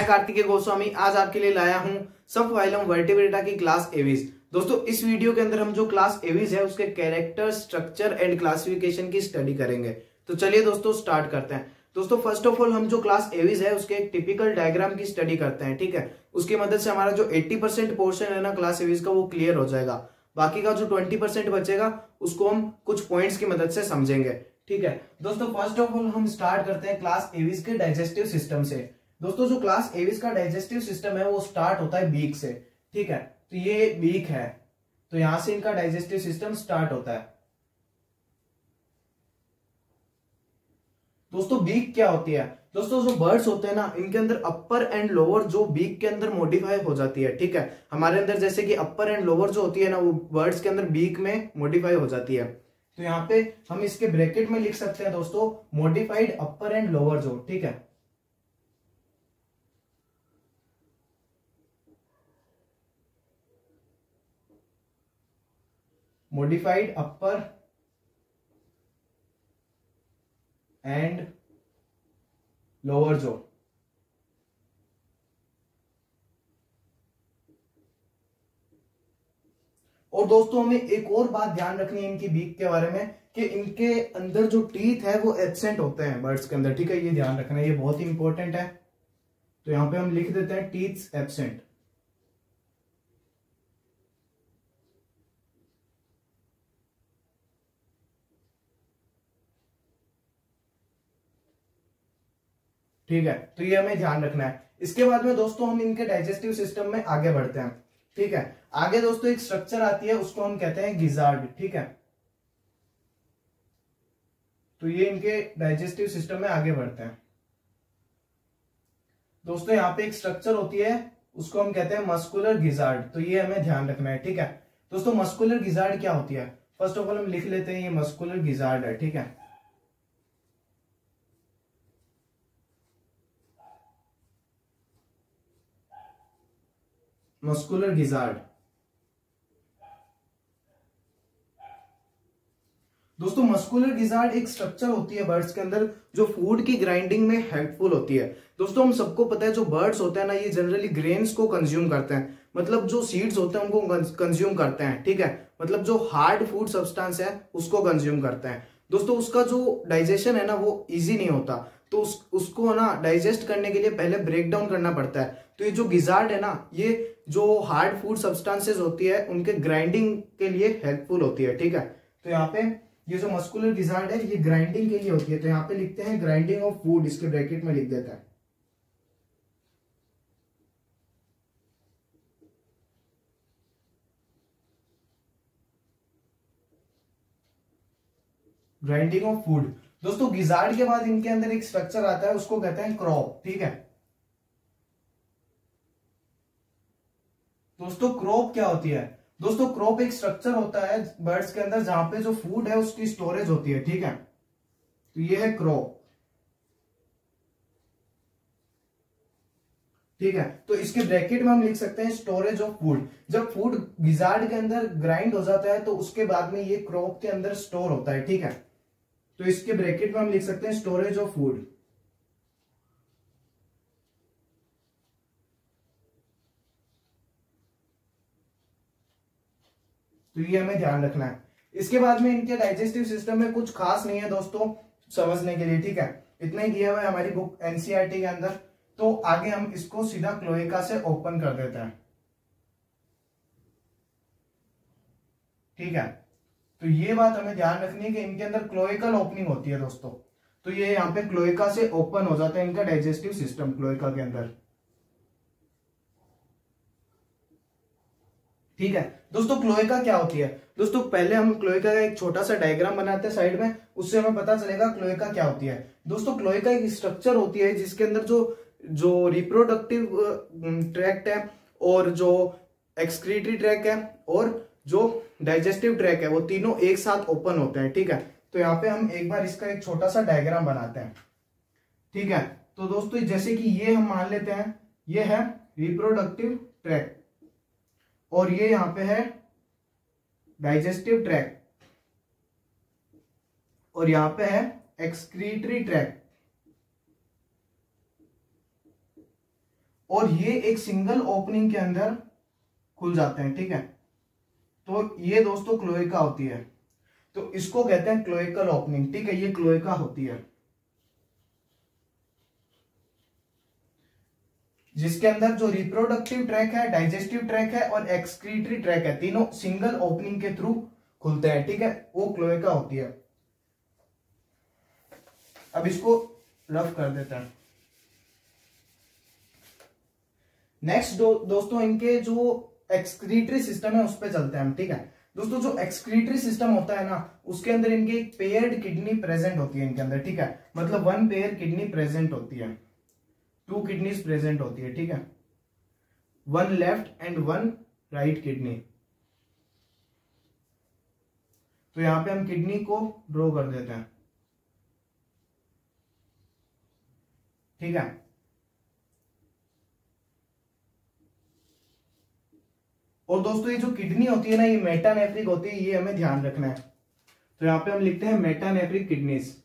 कार्तिकेय गोस्वामी आज आपके लिए लाया हूं सब फाइलम वर्टिब्रेटा की क्लास एविस। दोस्तों इस वीडियो के अंदर हम जो क्लास एविस है उसके कैरेक्टर, स्ट्रक्चर एंड क्लासिफिकेशन की स्टडी करेंगे। तो चलिए दोस्तों स्टार्ट करते हैं। दोस्तों फर्स्ट ऑफ ऑल हम जो क्लास एविस है उसके एक टिपिकल डायग्राम की स्टडी करते हैं, ठीक है। उसकी मदद से हमारा जो 80% पोर्शन है ना क्लास एविस का वो क्लियर हो जाएगा। बाकी का जो 20% बचेगा उसको हम कुछ पॉइंट्स की मदद से समझेंगे, ठीक है। दोस्तों फर्स्ट ऑफ ऑल हम स्टार्ट करते हैं क्लास एविस के डाइजेस्टिव सिस्टम से। दोस्तों जो क्लास एविस का डाइजेस्टिव सिस्टम है वो स्टार्ट होता है बीक से, ठीक है। तो ये बीक है, तो यहां से इनका डाइजेस्टिव सिस्टम स्टार्ट होता है। दोस्तों बीक क्या होती है? दोस्तों जो बर्ड्स होते हैं ना इनके अंदर अपर एंड लोअर जो बीक के अंदर मॉडिफाई हो जाती है, ठीक है। हमारे अंदर जैसे कि अपर एंड लोअर जो होती है ना वो बर्ड्स के अंदर बीक में मॉडिफाई हो जाती है। तो यहाँ पे हम इसके ब्रैकेट में लिख सकते हैं दोस्तों मॉडिफाइड अपर एंड लोअर जो, ठीक है। मॉडिफाइड अपर एंड लोअर जो। और दोस्तों हमें एक और बात ध्यान रखनी है इनकी बीक के बारे में कि इनके अंदर जो टीथ है वो एब्सेंट होते हैं बर्ड्स के अंदर, ठीक है। ये ध्यान रखना है, ये बहुत ही इंपॉर्टेंट है। तो यहां पे हम लिख देते हैं टीथ्स एब्सेंट। ठीक है, तो ये हमें ध्यान रखना है। इसके बाद में दोस्तों हम इनके डाइजेस्टिव सिस्टम में आगे बढ़ते हैं, ठीक है। आगे दोस्तों एक स्ट्रक्चर आती है उसको हम कहते हैं गिजार्ड, ठीक है। तो ये इनके डाइजेस्टिव सिस्टम में आगे बढ़ते हैं। दोस्तों यहाँ पे एक स्ट्रक्चर होती है उसको हम कहते हैं मस्कुलर गिजार्ड, तो ये हमें ध्यान रखना है, ठीक है। दोस्तों मस्कुलर गिजार्ड क्या होती है? फर्स्ट ऑफ ऑल हम लिख लेते हैं ये मस्कुलर गिजार्ड है, ठीक है। Muscular gizzard. दोस्तों मस्कुलर गिजार्ड एक स्ट्रक्चर होती है बर्ड्स के अंदर जो फूड की ग्राइंडिंग में हेल्पफुल होती है। दोस्तों हम सबको पता है जो बर्ड्स होते हैं ना ये जनरली ग्रेन्स को कंज्यूम करते हैं, मतलब जो सीड्स होते हैं उनको कंज्यूम करते हैं, ठीक है। मतलब जो हार्ड फूड सब्सटेंस है उसको कंज्यूम करते हैं। दोस्तों उसका जो डाइजेशन है ना वो इजी नहीं होता, तो उसको ना डाइजेस्ट करने के लिए पहले ब्रेक डाउन करना पड़ता है। तो ये जो गिजार्ड है ना ये जो हार्ड फूड सब्सटेंसेस होती है उनके ग्राइंडिंग के लिए हेल्पफुल होती है, ठीक है। तो यहाँ पे ये जो मस्कुलर गिजार्ड है ये ग्राइंडिंग के लिए होती है, तो यहाँ पे लिखते हैं ग्राइंडिंग ऑफ फूड, इसके ब्रैकेट में लिख देता है। Grinding of food. दोस्तों गिजार्ड के बाद इनके अंदर एक स्ट्रक्चर आता है उसको कहते हैं क्रॉप, ठीक है। दोस्तों क्रॉप क्या होती है? दोस्तों क्रॉप एक स्ट्रक्चर होता है बर्ड्स के अंदर जहां पे जो फूड है उसकी स्टोरेज होती है, ठीक है। तो ये है क्रॉप, ठीक है। तो इसके ब्रैकेट में हम लिख सकते हैं स्टोरेज ऑफ फूड। जब फूड गिजार्ड के अंदर ग्राइंड हो जाता है तो उसके बाद में ये क्रॉप के अंदर स्टोर होता है, ठीक है। तो इसके ब्रैकेट में हम लिख सकते हैं स्टोरेज ऑफ फूड। तो ये हमें ध्यान रखना है। इसके बाद में इनके डाइजेस्टिव सिस्टम में कुछ खास नहीं है दोस्तों समझने के लिए, ठीक है। इतना ही दिया हुआ है हमारी बुक एनसीईआरटी के अंदर। तो आगे हम इसको सीधा क्लोएका से ओपन कर देते हैं, ठीक है। तो ये बात हमें ध्यान रखनी है कि इनके अंदर क्लोएकल ओपनिंग होती है दोस्तों। तो ये यहाँ पे क्लोएका से ओपन हो जाता है इनका डाइजेस्टिव सिस्टम क्लोएका के अंदर, ठीक है। दोस्तों क्लोएका क्या होती है? दोस्तों पहले हम क्लोएका का एक छोटा सा डायग्राम बनाते हैं साइड में, उससे हमें पता चलेगा क्लोएका क्या होती है। दोस्तों क्लोएका एक स्ट्रक्चर होती है जिसके अंदर जो रिप्रोडक्टिव ट्रैक्ट है और जो एक्सक्रीटरी ट्रैक है और जो डाइजेस्टिव ट्रैक है वो तीनों एक साथ ओपन होते हैं, ठीक है। तो यहाँ पे हम एक बार इसका एक छोटा सा डायग्राम बनाते हैं, ठीक है। तो दोस्तों जैसे कि ये हम मान लेते हैं ये है रिप्रोडक्टिव ट्रैक और ये यहां पे है डाइजेस्टिव ट्रैक और यहां पे है एक्सक्रीटरी ट्रैक। और ये एक सिंगल ओपनिंग के अंदर खुल जाते हैं, ठीक है। तो ये दोस्तों क्लोएका होती है, तो इसको कहते हैं क्लोएकल ओपनिंग, ठीक है, ये क्लोएका होती है, जिसके अंदर जो रिप्रोडक्टिव ट्रैक है, डाइजेस्टिव ट्रैक है और एक्सक्रीटरी ट्रैक है, तीनों सिंगल ओपनिंग के थ्रू खुलते हैं, ठीक है, वो क्लोएका होती है। अब इसको रफ कर देते हैं। नेक्स्ट दोस्तों इनके जो एक्सक्रीटरी सिस्टम है उस पर चलते हैं हम, ठीक है। दोस्तों जो एक्सक्रीटरी सिस्टम होता है ना, उसके अंदर इनकी एक पेयर्ड किडनी प्रेजेंट होती है इनके अंदर, ठीक है, मतलब वन पेयर किडनी प्रेजेंट होती है, 2 किडनीज प्रेजेंट होती है, ठीक है, 1 लेफ्ट एंड 1 राइट किडनी। तो यहां पे हम किडनी को ड्रॉ कर देते हैं, ठीक है। और दोस्तों ये जो किडनी होती है ना, ये मेटानेफ्रिक होती है, ये हमें ध्यान रखना है। तो यहां पे हम लिखते हैं मेटानेफ्रिक किडनीज,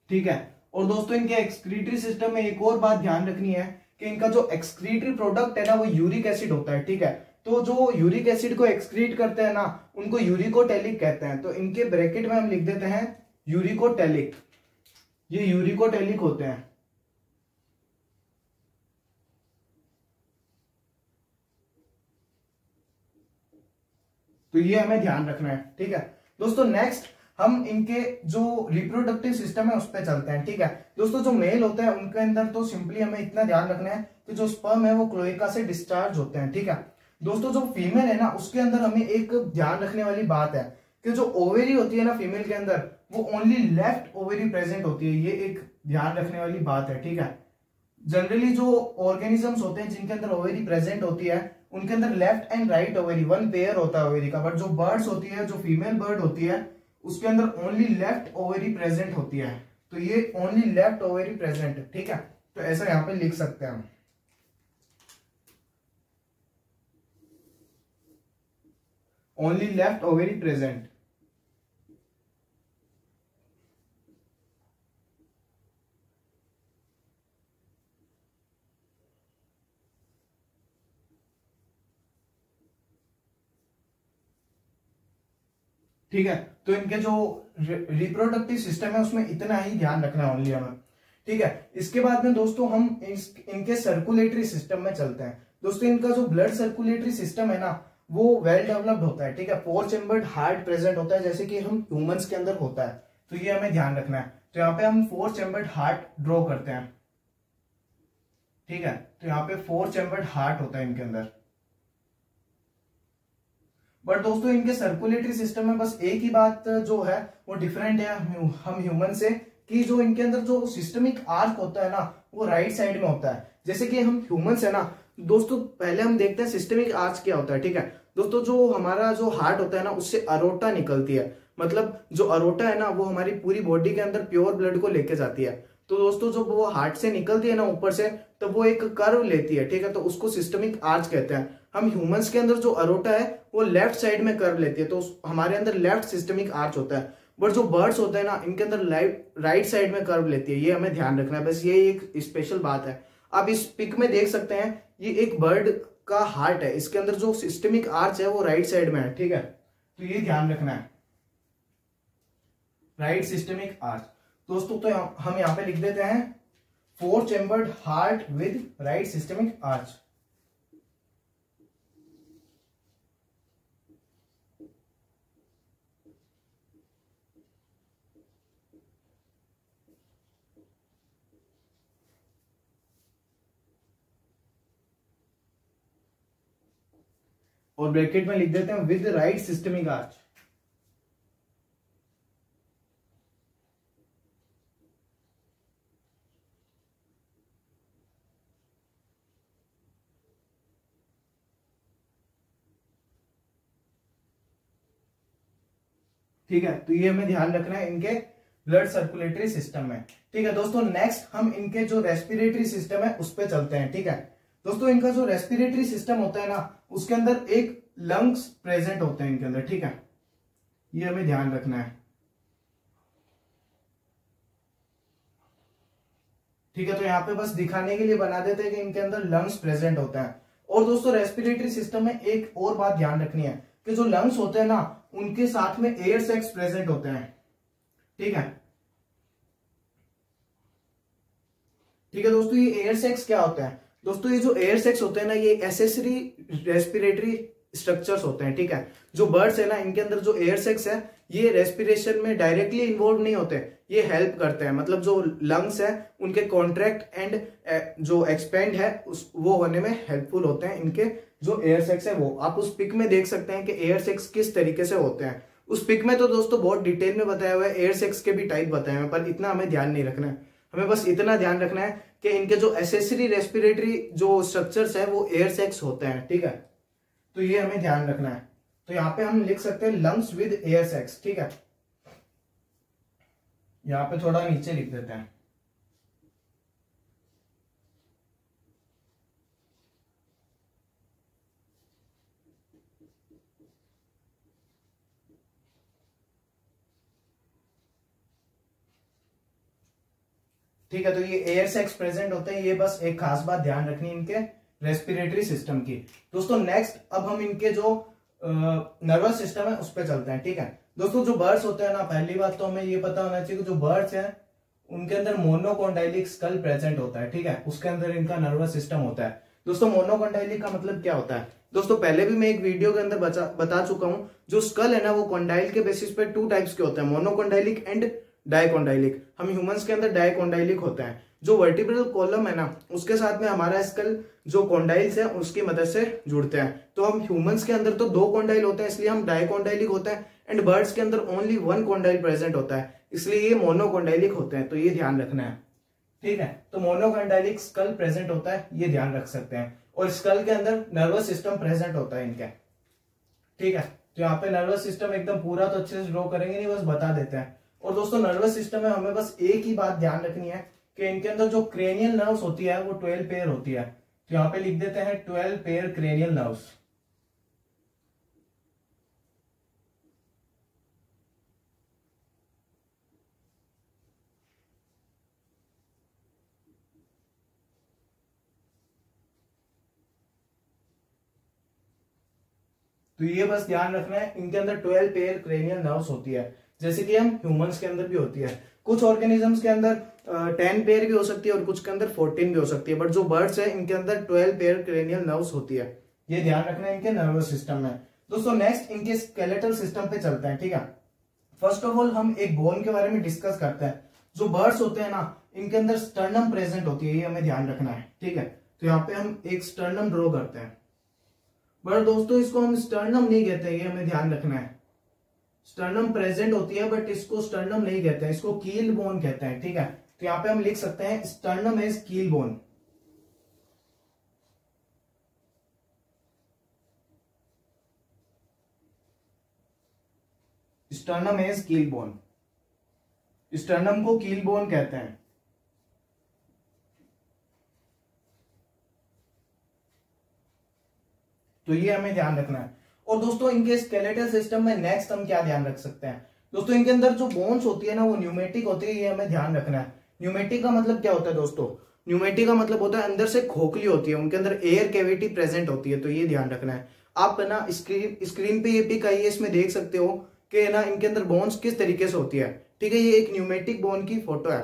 ठीक है। और दोस्तों इनके एक्सक्रीटरी सिस्टम में एक और बात ध्यान रखनी है कि इनका जो एक्सक्रीटरी प्रोडक्ट है ना, वो यूरिक एसिड होता है, ठीक है। तो जो यूरिक एसिड को एक्सक्रीट करते हैं ना, उनको यूरिकोटेलिक कहते हैं। तो इनके ब्रैकेट में हम लिख देते हैं यूरिकोटेलिक, ये यूरिकोटेलिक होते हैं। तो ये हमें ध्यान रखना है, ठीक है। दोस्तों नेक्स्ट हम इनके जो रिप्रोडक्टिव सिस्टम है उस पर चलते हैं, ठीक है। दोस्तों जो मेल होता है उनके अंदर तो सिंपली हमें इतना ध्यान रखना है कि जो स्पर्म है वो क्लोएका से डिस्चार्ज होते हैं, ठीक है। दोस्तों जो फीमेल है ना, उसके अंदर हमें एक ध्यान रखने वाली बात है कि जो ओवेरी होती है ना फीमेल के अंदर, वो ओनली लेफ्ट ओवेरी प्रेजेंट होती है, ये एक ध्यान रखने वाली बात है, ठीक है। जनरली जो ऑर्गेनिजम्स होते हैं जिनके अंदर ओवेरी प्रेजेंट होती है, उनके अंदर left and right ovary, 1 pair होता है ओवेरी का। बट जो बर्ड्स होती है, जो फीमेल बर्ड होती है, उसके अंदर ओनली लेफ्ट ओवेरी प्रेजेंट होती है। तो ये ओनली लेफ्ट ओवेरी प्रेजेंट है, ठीक है। तो ऐसा यहां पे लिख सकते हैं हम, ओनली लेफ्ट ओवेरी प्रेजेंट। ठीक है। तो इनके जो रिप्रोडक्टिव सिस्टम है उसमें इतना ही ध्यान रखना है ओनली हमें, ठीक है। इसके बाद में दोस्तों हम इनके सर्कुलेटरी सिस्टम में चलते हैं। दोस्तों इनका जो ब्लड सर्कुलेटरी सिस्टम है ना, वो वेल डेवलप्ड होता है, ठीक है। 4 चेम्बर्ड हार्ट प्रेजेंट होता है, जैसे कि हम ह्यूमंस के अंदर होता है। तो ये हमें ध्यान रखना है। तो यहाँ पे हम 4 चेम्बर्ड हार्ट ड्रॉ करते हैं, ठीक है। तो यहाँ पे 4 चेम्बर्ड हार्ट होता है इनके अंदर। बट दोस्तों इनके सर्कुलेटरी सिस्टम में बस एक ही बात जो है वो डिफरेंट है हम ह्यूमन से, कि जो इनके अंदर जो सिस्टमिक आर्क होता है ना, वो राइट साइड में होता है। जैसे कि हम ह्यूमंस है ना दोस्तों, पहले हम देखते हैं सिस्टमिक आर्क क्या होता है, ठीक है। दोस्तों जो हमारा जो हार्ट होता है ना, उससे अरोटा निकलती है, मतलब जो अरोटा है ना, वो हमारी पूरी बॉडी के अंदर प्योर ब्लड को लेके जाती है। तो दोस्तों जब वो हार्ट से निकलती है ना ऊपर से, तो वो एक कर्व लेती है, ठीक है। तो उसको सिस्टमिक आर्च कहते हैं। हम ह्यूमंस के अंदर जो अरोटा है वो लेफ्ट साइड में कर्व लेती है, तो हमारे अंदर लेफ्ट सिस्टमिक आर्च होता है। बट जो बर्ड्स होते हैं ना, इनके अंदर राइट साइड में कर्व लेती है, ये हमें ध्यान रखना है, बस ये एक स्पेशल बात है। आप इस पिक में देख सकते हैं, ये एक बर्ड का हार्ट है, इसके अंदर जो सिस्टमिक आर्च है वो राइट साइड में है, ठीक है। तो ये ध्यान रखना है, राइट सिस्टमिक आर्च। दोस्तों तो हम यहां पे लिख देते हैं 4 chambered heart with right systemic arch. और ब्रैकेट में लिख देते हैं विद राइट सिस्टमिक आर्च। ठीक है। तो ये हमें ध्यान रखना है इनके ब्लड सर्कुलेटरी सिस्टम में। ठीक है दोस्तों, नेक्स्ट हम इनके जो रेस्पिरेटरी सिस्टम है उस पर चलते हैं। ठीक है दोस्तों, इनका जो रेस्पिरेटरी सिस्टम होता है ना, उसके अंदर एक लंग्स प्रेजेंट होते हैं इनके अंदर। ठीक है, ये हमें ध्यान रखना है। ठीक है, तो यहाँ पे बस दिखाने के लिए बना देते हैं कि इनके अंदर लंग्स प्रेजेंट होता है। और दोस्तों रेस्पिरेटरी सिस्टम में एक और बात ध्यान रखनी है कि जो लंग्स होते हैं ना, उनके साथ में एयर सैक्स प्रेजेंट होते हैं। ठीक है, ठीक है दोस्तों, ये एयर सैक्स क्या होता है? दोस्तों ये जो एयर सैक्स होते हैं ना, ये एसेसरी रेस्पिरेटरी स्ट्रक्चर्स होते हैं। ठीक है, जो बर्ड्स है ना, इनके अंदर जो एयर सैक्स है, ये रेस्पिरेशन में डायरेक्टली इन्वॉल्व नहीं होते, ये हेल्प करते हैं। मतलब जो लंग्स है उनके कॉन्ट्रैक्ट एंड जो एक्सपेंड है वो होने में हेल्पफुल होते हैं इनके जो एयर सैक्स है वो। आप उस पिक में देख सकते हैं कि एयर सैक्स किस तरीके से होते हैं। उस पिक में तो दोस्तों बहुत डिटेल में बताया हुआ है, एयर सैक्स के भी टाइप बताए हुए हैं, पर इतना हमें ध्यान नहीं रखना है। हमें बस इतना ध्यान रखना है कि इनके जो एसेसरी रेस्पिरेटरी जो स्ट्रक्चर्स है वो एयर सैक्स होते हैं। ठीक है, तो ये हमें ध्यान रखना है। तो यहाँ पे हम लिख सकते हैं लंग्स विद एयर सैक्स। ठीक है, यहाँ पे थोड़ा नीचे लिख देते हैं। ठीक है, तो ये एयर सैक्स प्रेजेंट होते हैं, ये बस एक खास बात ध्यान रखनी है इनके रेस्पिरेटरी सिस्टम की। दोस्तों नेक्स्ट अब हम इनके जो नर्वस सिस्टम है उस पर चलते हैं। ठीक है दोस्तों, जो बर्ड्स होते हैं ना, पहली बात तो हमें ये पता होना चाहिए कि जो बर्ड्स हैं उनके अंदर मोनोकोंडाइलिक स्कल प्रेजेंट होता है। ठीक है, उसके अंदर इनका नर्वस सिस्टम होता है। दोस्तों मोनोकोंडाइलिक का मतलब क्या होता है? दोस्तों पहले भी मैं एक वीडियो के अंदर बता चुका हूं, जो स्कल है ना वो कॉन्डाइल के बेसिस पे टू टाइप्स के होते हैं, मोनोकोंडाइलिक एंड डाइकोंडाइलिक। हम ह्यूमंस के अंदर डाइकोंडाइलिक होता है। जो वर्टिब्रल कॉलम है ना, उसके साथ में हमारा स्कल जो कॉन्डाइल्स है उसकी मदद से जुड़ते हैं। तो हम ह्यूमंस के अंदर तो दो कॉन्डाइल होते हैं, इसलिए हम डाइकोंडाइलिक होता है, एंड बर्ड्स के अंदर ओनली वन कॉन्डाइल प्रेजेंट होता है, इसलिए ये मोनोकोंडाइलिक होते हैं। तो ये ध्यान रखना है। ठीक है, तो मोनोकोंडाइलिक स्कल प्रेजेंट होता है, ये ध्यान रख सकते हैं। और स्कल के अंदर नर्वस सिस्टम प्रेजेंट होता है इनके। ठीक है, तो यहाँ पे नर्वस सिस्टम एकदम पूरा तो अच्छे से ड्रॉ करेंगे नहीं, बस बता देते हैं। और दोस्तों नर्वस सिस्टम में हमें बस एक ही बात ध्यान रखनी है कि इनके अंदर जो क्रेनियल नर्व्स होती है वो 12 पेयर होती है। तो यहाँ पे लिख देते हैं 12 पेयर क्रेनियल नर्व्स। तो ये बस ध्यान रखना है, इनके अंदर 12 पेयर क्रेनियल नर्व्स होती है, जैसे कि हम ह्यूमंस के अंदर भी होती है। कुछ ऑर्गेनिजम्स के अंदर 10 पेयर भी हो सकती है और कुछ के अंदर 14 भी हो सकती है, बट जो बर्ड्स है इनके अंदर 12 पेयर क्रेनियल नर्व्स होती है। ये ध्यान रखना है इनके नर्वस सिस्टम में। दोस्तों नेक्स्ट इनके स्केलेटल सिस्टम पे चलते हैं। ठीक है, फर्स्ट ऑफ ऑल हम एक बोन के बारे में डिस्कस करते हैं। जो बर्ड्स होते हैं ना, इनके अंदर स्टर्नम प्रेजेंट होती है, ये हमें ध्यान रखना है। ठीक है, तो यहाँ पे हम एक स्टर्नम ड्रॉ करते हैं, बट दोस्तों इसको हम स्टर्नम नहीं कहते, ये हमें ध्यान रखना है। स्टर्नम प्रेजेंट होती है बट इसको स्टर्नम नहीं कहते हैं, इसको कील बोन कहते हैं। ठीक है, तो यहाँ पे हम लिख सकते हैं स्टर्नम इज कील बोन। स्टर्नम इज कील बोन, स्टर्नम को कील बोन कहते हैं। तो ये हमें ध्यान रखना है। और दोस्तों इनके स्केलेटल सिस्टम में नेक्स्ट हम क्या ध्यान रख सकते हैं? दोस्तों इनके अंदर जो बोन्स होती है ना वो न्यूमेटिक होती है, ये हमें ध्यान रखना है। न्यूमेटिक का मतलब क्या होता है दोस्तों? न्यूमेटिक का मतलब होता है अंदर से खोखली होती है, उनके अंदर एयर कैविटी प्रेजेंट होती है। तो ये ध्यान रखना है। आप ना स्क्रीन पे ये पिक आई है, इसमें देख सकते हो कि ना इनके अंदर बोन्स किस तरीके से होती है। ठीक है, ये एक न्यूमेटिक बोन की फोटो है।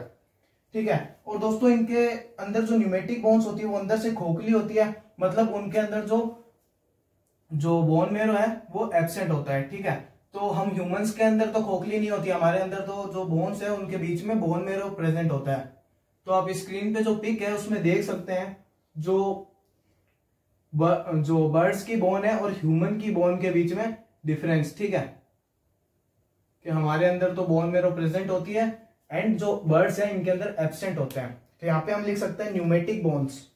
ठीक है, और दोस्तों इनके अंदर जो न्यूमेटिक बोन्स होती है वो अंदर से खोखली होती है, मतलब उनके अंदर जो बोन मेरो है वो एब्सेंट होता है। ठीक है, तो हम ह्यूमंस के अंदर तो खोखली नहीं होती, हमारे अंदर तो जो बोन्स है उनके बीच में बोन मेरो प्रेजेंट होता है। तो आप स्क्रीन पे जो पिक है उसमें देख सकते हैं जो बर्ड्स की बोन है और ह्यूमन की बोन के बीच में डिफरेंस। ठीक है, कि हमारे अंदर तो बोन मेरो प्रेजेंट होती है एंड जो बर्ड्स है इनके अंदर एब्सेंट होते हैं। तो यहाँ पे हम लिख सकते हैं न्यूमेटिक बोन्स।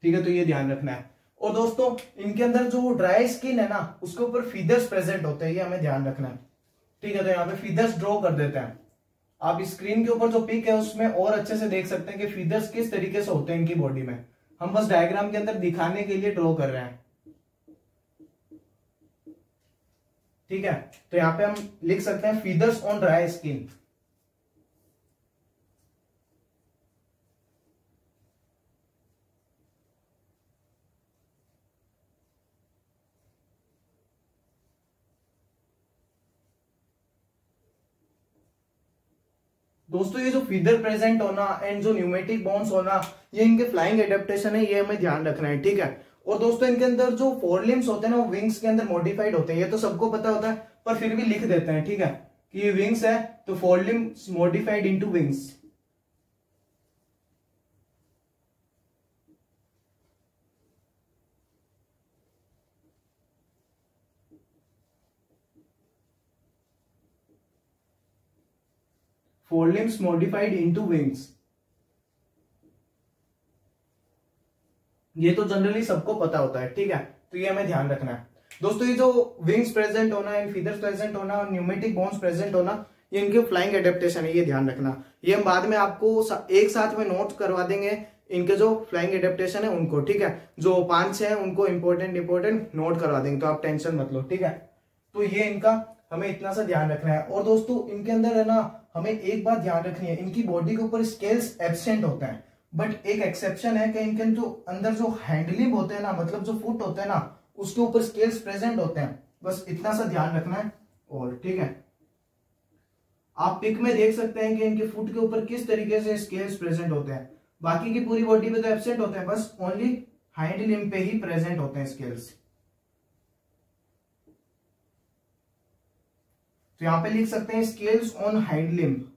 ठीक है, तो ये ध्यान रखना है। और दोस्तों इनके अंदर जो ड्राई स्किन है ना उसके ऊपर फीदर्स प्रेजेंट होते हैं, ये हमें ध्यान रखना है। ठीक है, तो यहाँ पे फीदर्स ड्रॉ कर देते हैं। आप स्क्रीन के ऊपर जो पिक है उसमें और अच्छे से देख सकते हैं कि फीदर्स किस तरीके से होते हैं इनकी बॉडी में। हम बस डायग्राम के अंदर दिखाने के लिए ड्रॉ कर रहे हैं। ठीक है, तो यहाँ पे हम लिख सकते हैं फीदर्स ऑन ड्राई स्किन। दोस्तों ये जो फीदर प्रेजेंट होना एंड जो न्यूमेटिक बोन्स होना, ये इनके फ्लाइंग एडेप्टेशन है, ये हमें ध्यान रखना है। ठीक है, और दोस्तों इनके अंदर जो फोरलिम्स होते हैं ना वो विंग्स के अंदर मॉडिफाइड होते हैं, ये तो सबको पता होता है पर फिर भी लिख देते हैं। ठीक है, कि ये विंग्स है तो forelimbs modified into wings. Forelimbs modified into wings, ये तो जनरली सबको पता होता है। ठीक है, तो ये हमें ध्यान रखना है। दोस्तों ये जो विंग्स प्रेजेंट होना, इन फीदर्स प्रेजेंट होना और न्यूमेटिक बोन्स प्रेजेंट होना, ये इनके फ्लाइंग एडेप्टेशन है, ये ध्यान रखना। ये हम बाद में आपको एक साथ में नोट करवा देंगे इनके जो फ्लाइंग एडेप्टेशन है उनको। ठीक है, जो 5-6 है उनको इंपॉर्टेंट नोट करवा देंगे, तो आप टेंशन मत लो। ठीक है, तो ये इनका हमें इतना सा ध्यान रखना है। और दोस्तों इनके अंदर है ना हमें एक बात ध्यान रखनी है, इनकी बॉडी के ऊपर स्केल्स एब्सेंट होते हैं, बट एक एक्सेप्शन है कि इनके जो अंदर जो हैंडलिंग होते हैं ना, मतलब जो फुट होते हैं ना उसके ऊपर स्केल्स प्रेजेंट होते हैं। बस इतना सा ध्यान रखना है। और ठीक है, आप पिक में देख सकते हैं कि इनके फुट के ऊपर किस तरीके से स्केल्स प्रेजेंट होते हैं। बाकी की पूरी बॉडी पे तो एब्सेंट होते हैं, बस ओनली हाइंड लिम्ब पे ही प्रेजेंट होते हैं स्केल्स। तो यहां पे लिख सकते हैं स्केल्स ऑन हाइंड लिम्ब।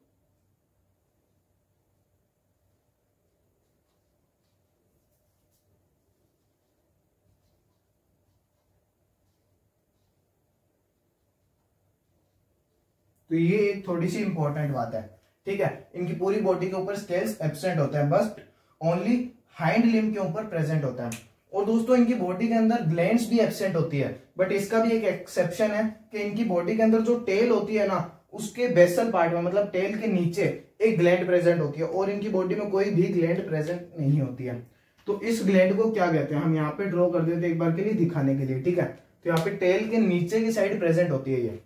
तो ये एक थोड़ी सी इंपॉर्टेंट बात है। ठीक है, इनकी पूरी बॉडी के ऊपर स्केल्स एब्सेंट होते हैं, बस ओनली हाइंड लिम्ब के ऊपर प्रेजेंट होता है। और दोस्तों इनकी बॉडी के अंदर ग्लैंड्स भी एब्सेंट होती है, बट इसका भी एक एक्सेप्शन है कि इनकी बॉडी के अंदर जो टेल होती है ना उसके बेसल पार्ट में, मतलब टेल के नीचे एक ग्लैंड प्रेजेंट होती है, और इनकी बॉडी में कोई भी ग्लैंड प्रेजेंट नहीं होती है। तो इस ग्लैंड को क्या कहते हैं, हम यहाँ पे ड्रॉ कर देते हैं एक बार के लिए दिखाने के लिए। ठीक है, तो यहाँ पे टेल के नीचे की साइड प्रेजेंट होती है ये,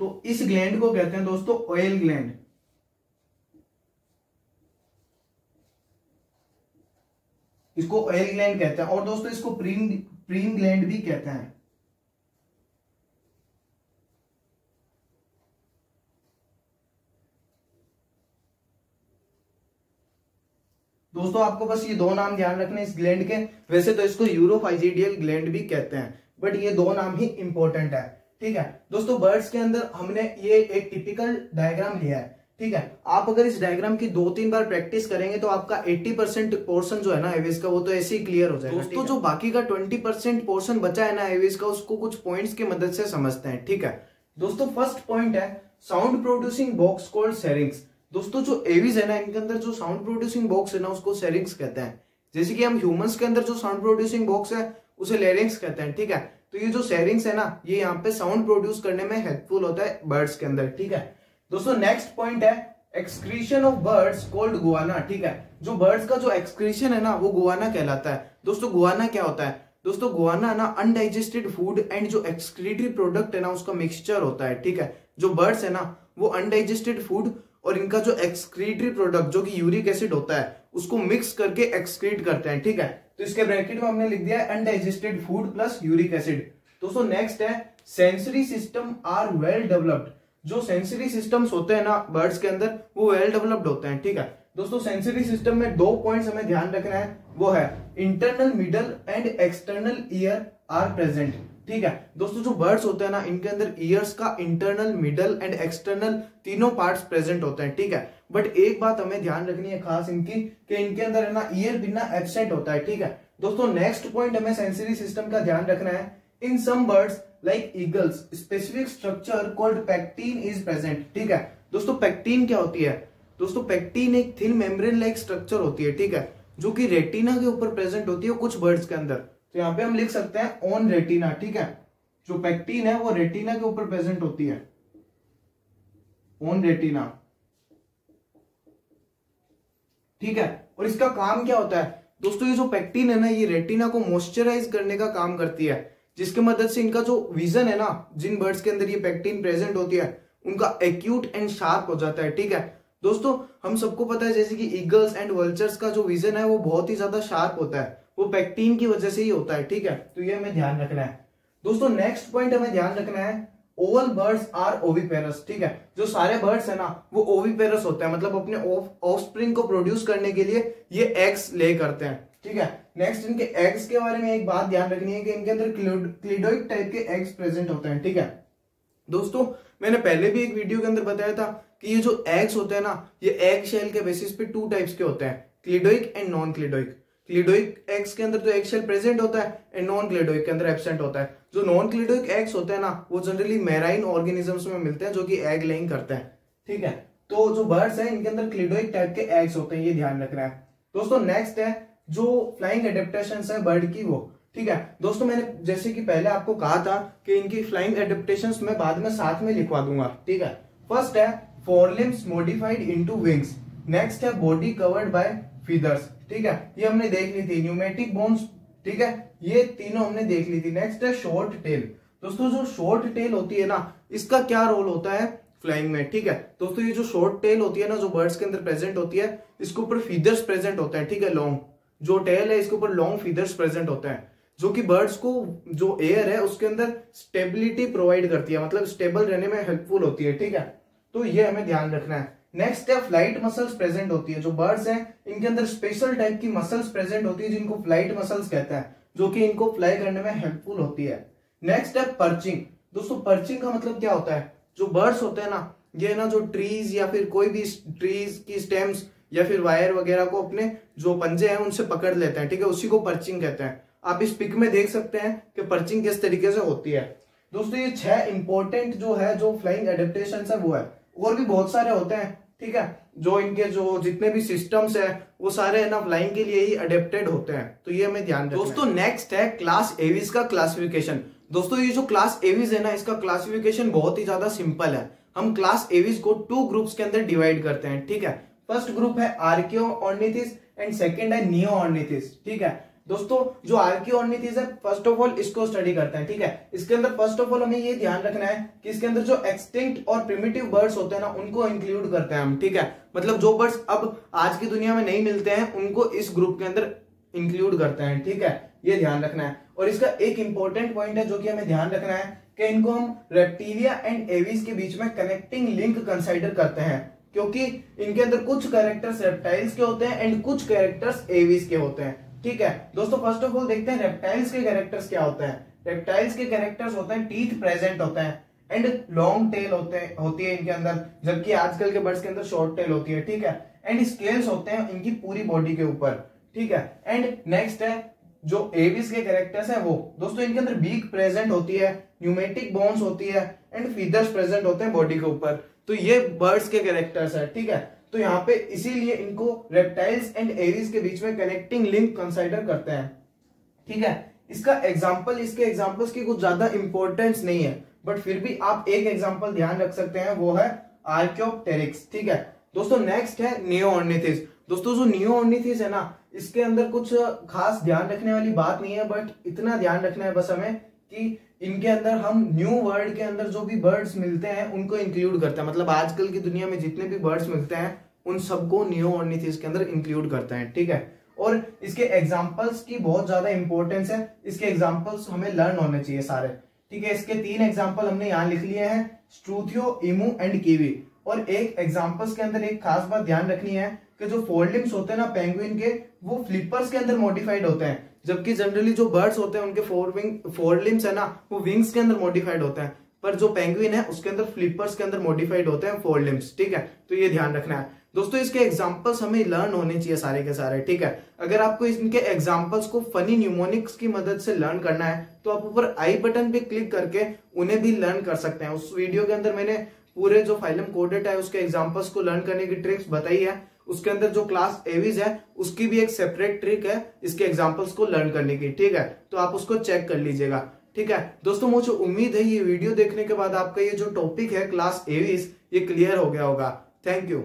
तो इस ग्लैंड को कहते हैं दोस्तों ऑयल ग्लैंड। इसको ऑयल ग्लैंड कहते हैं, और दोस्तों इसको प्रीन ग्लैंड भी कहते हैं। दोस्तों आपको बस ये दो नाम ध्यान रखने इस ग्लैंड के। वैसे तो इसको यूरोफाइजिडियल ग्लैंड भी कहते हैं, बट ये दो नाम ही इंपॉर्टेंट है। ठीक है दोस्तों, बर्ड्स के अंदर हमने ये एक टिपिकल डायग्राम लिया है। ठीक है, आप अगर इस डायग्राम की 2-3 बार प्रैक्टिस करेंगे तो आपका 80% पोर्शन जो है ना एविस का, वो तो ऐसे ही क्लियर हो जाएगा। दोस्तों जो बाकी का 20% पोर्शन बचा है ना एविस का, उसको कुछ पॉइंट्स की मदद से समझते हैं। ठीक है दोस्तों, फर्स्ट पॉइंट है साउंड प्रोड्यूसिंग बॉक्स कॉल्ड सेरिंग्स। दोस्तों जो एविस है ना इनके अंदर जो साउंड प्रोड्यूसिंग बॉक्स है ना उसको सेरिंग्स कहते हैं। जैसे कि हम ह्यूमंस के अंदर जो साउंड प्रोड्यूसिंग बॉक्स है उसे लेरिंग्स कहते हैं। ठीक है, तो ये जो सेरिंग्स है ना ये यहाँ पे साउंड प्रोड्यूस करने में हेल्पफुल होता है बर्ड्स के अंदर। ठीक है दोस्तों, नेक्स्ट पॉइंट है excretion of birds called Guana. ठीक है, जो बर्ड्स का जो एक्सक्रीशन है ना वो गुआना कहलाता है। दोस्तों गुआना क्या होता है? दोस्तों गुआना ना अनडाइजेस्टेड फूड एंड जो एक्सक्रीटरी प्रोडक्ट है ना उसका मिक्सचर होता है। ठीक है, जो बर्ड्स है ना वो अनडाइजेस्टेड फूड और इनका जो एक्सक्रीटरी प्रोडक्ट जो कि यूरिक एसिड होता है उसको मिक्स करके एक्सक्रीट करते हैं। ठीक है, तो इसके ब्रैकेट में हमने लिख दिया है undigested food plus uric acid. दोस्तों नेक्स्ट है sensory system are well developed. जो सेंसरी सिस्टम्स होते हैं ना बर्ड्स के अंदर वो वेल डेवलप्ड होते हैं। ठीक है दोस्तों, सेंसरी सिस्टम में 2 पॉइंट्स हमें ध्यान रखना है, वो है internal middle and external ear are present. ठीक है दोस्तों, जो बर्ड्स होते हैं ना इनके अंदर ईयर्स का इंटरनल मिडल एंड एक्सटर्नल तीनों पार्ट्स प्रेजेंट होते हैं। ठीक है, बट एक बात हमें ध्यान रखनी है खास इनकी कि इनके अंदर है ना ईयर बिना एब्सेंट होता है। ठीक है दोस्तों, नेक्स्ट पॉइंट हमें सेंसरी सिस्टम का ध्यान रखना है, in some birds like eagles specific structure called pecten is present. ठीक है दोस्तों, पेक्टिन क्या होती है? दोस्तों पेक्टिन एक थिन मेम्ब्रेन लाइक स्ट्रक्चर होती है। ठीक है, जो कि रेटिना के ऊपर प्रेजेंट होती है कुछ बर्ड्स के अंदर। तो यहाँ पे हम लिख सकते हैं ऑन रेटिना, ठीक है। जो पेक्टिन है वो रेटिना के ऊपर प्रेजेंट होती है, ऑन रेटिना, ठीक है। और इसका काम क्या होता है दोस्तों, ये जो पेक्टिन है ना, ये रेटिना को मॉइस्चराइज करने का काम करती है, जिसके मदद से इनका जो विजन है ना, जिन बर्ड्स के अंदर ये पेक्टिन प्रेजेंट होती है उनका एक्यूट एंड शार्प हो जाता है, ठीक है। दोस्तों हम सबको पता है जैसे कि ईगल्स एंड वल्चर्स का जो विजन है वो बहुत ही ज्यादा शार्प होता है, वो पेक्टिन की वजह से ही होता है, ठीक है। तो ये हमें ध्यान रखना है। दोस्तों नेक्स्ट पॉइंट हमें ध्यान रखना है, ओवल बर्ड्स आर ओविपेरस, ठीक है। जो सारे बर्ड्स है ना वो ओविपेरस होते हैं, मतलब अपने ऑफस्प्रिंग को प्रोड्यूस करने के लिए ये एग्स ले करते हैं, ठीक है। नेक्स्ट इनके एग्स के बारे में एक बात ध्यान रखनी है कि इनके अंदर क्लिडोइड टाइप के एग्स प्रेजेंट होते हैं, ठीक है। दोस्तों मैंने पहले भी एक वीडियो के अंदर बताया था कि ये जो एग्स होते हैं ना, ये एग शेल के बेसिस पे 2 टाइप्स के होते हैं, क्लिडोइक एंड नॉन क्लिडोइक। क्लिडोइक एग्स के अंदर तो एग शेल प्रेजेंट होता है एंड नॉन क्लिडोइक के अंदर एब्सेंट होता है। जो नॉन क्लिडोइक एग्स होते हैं ना वो जनरली मैराइन ऑर्गेनिजम्स में मिलते हैं जो कि एग लेइंग करते हैं, ठीक है। तो जो बर्ड्स हैं इनके अंदर क्लिडोइक टाइप के एग्स होते हैं, ये ध्यान रखना है। दोस्तों नेक्स्ट है जो फ्लाइंग एडेप्टेशंस है बर्ड की, वो, ठीक है। दोस्तों मैंने जैसे कि पहले आपको कहा था कि इनकी फ्लाइंग एडेप्टेशंस मैं बाद में साथ में लिखवा दूंगा, ठीक है। फर्स्ट है forelimbs modified into wings, next है बॉडी कवर्ड बाय फीदर्स, ठीक है। ये हमने देख ली थी, न्यूमेटिक बोन्स, ठीक है, ये तीनों हमने देख ली थी। नेक्स्ट है शॉर्ट टेल। दोस्तों जो शॉर्ट टेल होती है ना, इसका क्या रोल होता है फ्लाइंग में, ठीक है। दोस्तों ये जो शॉर्ट टेल होती है ना, जो बर्ड्स के अंदर प्रेजेंट होती है, इसके ऊपर फीदर्स प्रेजेंट होते हैं, ठीक है। लॉन्ग जो टेल है इसके ऊपर लॉन्ग फीदर्स प्रेजेंट होते हैं, जो कि बर्ड्स को जो एयर है उसके अंदर स्टेबिलिटी प्रोवाइड करती है, मतलब स्टेबल रहने में हेल्पफुल होती है, ठीक है। तो ये हमें ध्यान रखना है। नेक्स्ट है फ्लाइट मसल्स प्रेजेंट होती है। जो बर्ड्स हैं इनके अंदर स्पेशल टाइप की मसल्स प्रेजेंट होती है जिनको फ्लाइट मसल्स कहते हैं, जो कि इनको फ्लाई करने में हेल्पफुल होती है। नेक्स्ट है पर्चिंग। दोस्तों पर्चिंग का मतलब क्या होता है, जो बर्ड्स होते हैं ना, ये ना जो ट्रीज या फिर कोई भी ट्रीज की स्टेम्स या फिर वायर वगैरह को अपने जो पंजे हैं उनसे पकड़ लेते हैं, ठीक है, उसी को पर्चिंग कहते हैं। आप इस पिक में देख सकते हैं कि पर्चिंग किस तरीके से होती है। दोस्तों ये 6 इंपॉर्टेंट जो है जो फ्लाइंग एडेप्टेशन है वो है, और भी बहुत सारे होते हैं, ठीक है। जो इनके जो जितने भी सिस्टम्स है वो सारे ना फ्लाइंग के लिए ही अडेप्टेड होते हैं, तो ये हमें ध्यान रखना है। दोस्तों नेक्स्ट है क्लास एविस का क्लासिफिकेशन। दोस्तों ये जो क्लास एविस है ना, इसका क्लासिफिकेशन बहुत ही ज्यादा सिंपल है। हम क्लास एविस को 2 ग्रुप्स के अंदर डिवाइड करते हैं, ठीक है। फर्स्ट ग्रुप है आर्कियोऑर्निथिस एंड सेकंड है नियोऑर्निथिस, ठीक है। दोस्तों जो आर्कियोऑर्निथिस है, फर्स्ट ऑफ ऑल इसको स्टडी करते हैं, ठीक है। इसके अंदर फर्स्ट ऑफ ऑल हमें ये ध्यान रखना है कि इसके अंदर जो एक्सटिंक्ट और प्रिमिटिव बर्ड्स होते हैं ना उनको इंक्लूड करते हैं हम, ठीक है। मतलब जो बर्ड्स अब आज की दुनिया में नहीं मिलते हैं उनको इस ग्रुप के अंदर इंक्लूड करते हैं, ठीक है, ये ध्यान रखना है। और इसका एक इंपॉर्टेंट पॉइंट है जो कि हमें ध्यान रखना है कि इनको हम रेप्टिलिया एंड एविस के बीच में कनेक्टिंग लिंक कंसिडर करते हैं, क्योंकि इनके अंदर कुछ कैरेक्टर्स रेप्टाइल्स के होते हैं एंड कुछ कैरेक्टर्स एविस के होते हैं, ठीक है। दोस्तों फर्स्ट ऑफ ऑल देखते हैं रेप्टाइल्स के कैरेक्टर्स क्या होते हैं। रेप्टाइल्स के कैरेक्टर्स होते हैं टीथ प्रेजेंट होते हैं एंड लॉन्ग टेल होती है इनके अंदर, जबकि आजकल के बर्ड्स के अंदर शॉर्ट टेल होती है, ठीक है। एंड स्केल्स होते हैं इनकी पूरी बॉडी के ऊपर, ठीक है। एंड नेक्स्ट है जो एविस के कैरेक्टर्स है वो, दोस्तों इनके अंदर बीक प्रेजेंट होती है, न्यूमेटिक बोन्स होती है एंड फीदर्स प्रेजेंट होते हैं बॉडी के ऊपर। तो ये बर्ड्स के कैरेक्टर्स है, ठीक है। तो यहाँ पे इसीलिए इनको रेप्टाइल्स एंड एविस के बीच में कनेक्टिंग लिंक कंसिडर करते हैं, ठीक है। इसका एग्जांपल, इसके एग्जांपल्स की कुछ ज्यादा इंपॉर्टेंस नहीं है, बट फिर भी आप एक एग्जांपल ध्यान रख सकते हैं, वो है आर्कियोप्टेरिक्स, ठीक है। दोस्तों नेक्स्ट है नियोऑर्निथिस। दोस्तों जो नियोऑर्निथिस है ना, इसके अंदर कुछ खास ध्यान रखने वाली बात नहीं है, बट इतना ध्यान रखना है बस हमें कि इनके अंदर हम न्यू वर्ल्ड के अंदर जो भी बर्ड्स मिलते हैं उनको इंक्लूड करते हैं। मतलब आजकल की दुनिया में जितने भी बर्ड्स मिलते हैं उन सबको नियोऑर्निथिस के अंदर इंक्लूड करते हैं, ठीक है। और इसके एग्जांपल्स की बहुत ज्यादा इंपॉर्टेंस है, इसके एग्जांपल्स हमें लर्न होने चाहिए सारे, ठीक है। इसके 3 एग्जांपल हमने यहाँ लिख लिए हैं, स्ट्रूथियो, इमू एंड कीवी। और एक एग्जांपल्स के अंदर एक खास बात ध्यान रखनी है कि जो फोरलिम्स होते हैं ना पेंगुइन के, वो फ्लिपर्स के अंदर मॉडिफाइड होते हैं, जबकि जनरली जो बर्ड्स होते हैं उनके फोरलिम्स है ना वो विंग्स के अंदर मॉडिफाइड होते हैं, पर जो पेंगुइन है उसके अंदर फ्लिपर्स के अंदर मॉडिफाइड होते हैं फोरलिम्स, ठीक है। तो ये ध्यान रखना है दोस्तों। इसके एग्जांपल्स हमें लर्न होने चाहिए सारे के सारे, ठीक है। अगर आपको इनके एग्जांपल्स को फनी न्यूमोनिक्स की मदद से लर्न करना है तो आप ऊपर आई बटन पे क्लिक करके उन्हें भी लर्न कर सकते हैं। उस वीडियो के अंदर मैंने पूरे जो फाइलम कोडेड है उसके एग्जांपल्स को लर्न करने की ट्रिक्स बताई है, उसके अंदर जो क्लास एविज है उसकी भी एक सेपरेट ट्रिक है इसके एग्जांपल्स को लर्न करने की, ठीक है। तो आप उसको चेक कर लीजिएगा, ठीक है। दोस्तों मुझे उम्मीद है ये वीडियो देखने के बाद आपका ये जो टॉपिक है क्लास एविज ये क्लियर हो गया होगा। Thank you.